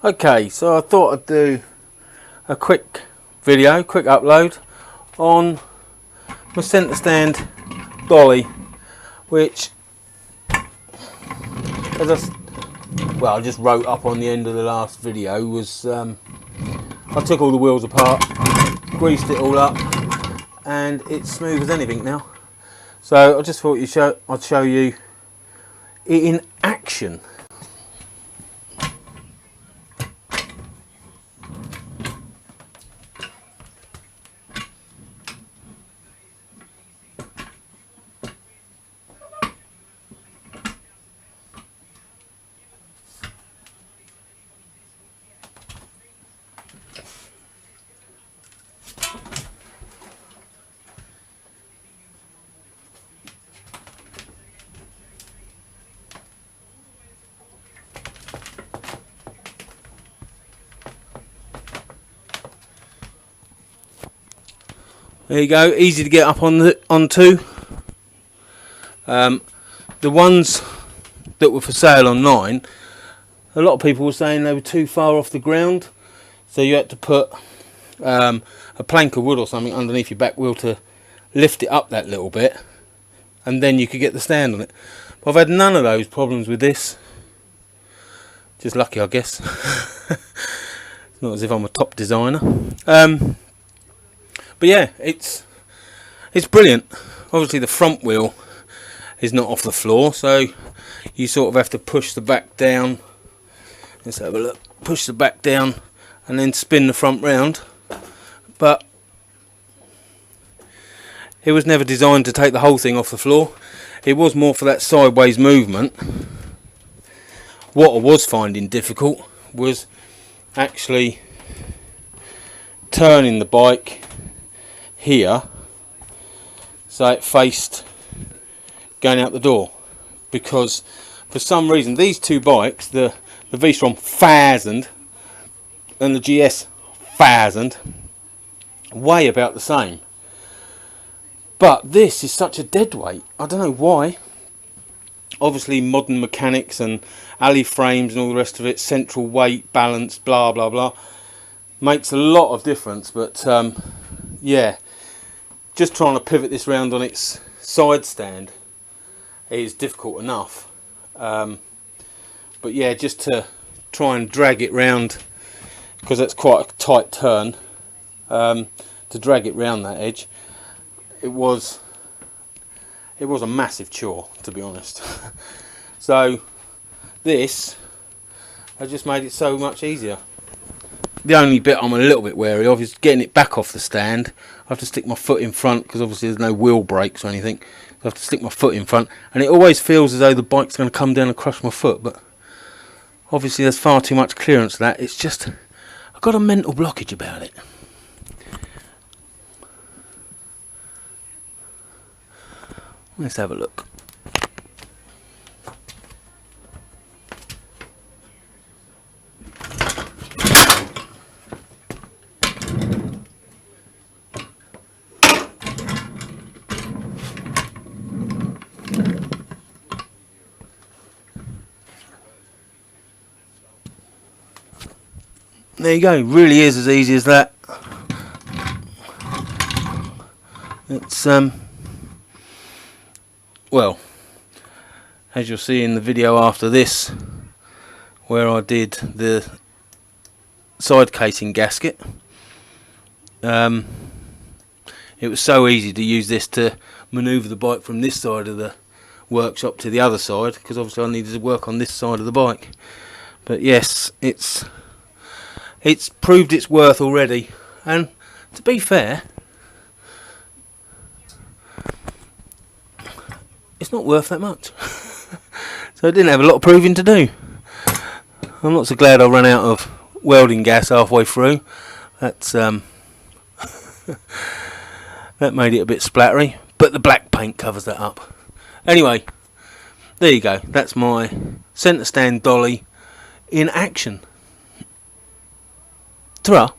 Okay, so I thought I'd do a quick video, quick upload on my centre stand Dolly, which, I just wrote up on the end of the last video, was I took all the wheels apart, greased it all up, and it's smooth as anything now. So I just thought I'd show you it in action. There you go, easy to get up onto. The ones that were for sale online, a lot of people were saying they were too far off the ground, so you had to put a plank of wood or something underneath your back wheel to lift it up that little bit, and then you could get the stand on it. But I've had none of those problems with this. Just lucky, I guess. It's not as if I'm a top designer. But yeah, it's brilliant. Obviously the front wheel is not off the floor, so you sort of have to push the back down. Let's have a look. Push the back down and then spin the front round. But it was never designed to take the whole thing off the floor. It was more for that sideways movement. What I was finding difficult was actually turning the bike here so it faced going out the door, because for some reason these two bikes, the V-Strom 1000 and the GS 1000, weigh about the same, but this is such a dead weight. I don't know why. Obviously modern mechanics and alley frames and all the rest of it, central weight, balance, blah blah blah, makes a lot of difference. But yeah, just trying to pivot this round on its side stand is difficult enough. But yeah, just to try and drag it round, because that's quite a tight turn, to drag it round that edge, it was a massive chore, to be honest. So this has just made it so much easier. The only bit I'm a little bit wary of is getting it back off the stand. I have to stick my foot in front, because obviously there's no wheel brakes or anything. I have to stick my foot in front, and it always feels as though the bike's going to come down and crush my foot, but obviously there's far too much clearance for that. It's just, I've got a mental blockage about it. Let's have a look. There you go, really is as easy as that. It's well, as you'll see in the video after this, where I did the side casing gasket, it was so easy to use this to manoeuvre the bike from this side of the workshop to the other side, because obviously I needed to work on this side of the bike. But yes, it's proved its worth already, and to be fair, it's not worth that much. So I didn't have a lot of proving to do. I'm not so glad I ran out of welding gas halfway through. That's that made it a bit splattery, but the black paint covers that up. Anyway, there you go. That's my centre stand Dolly in action. Ta-ra.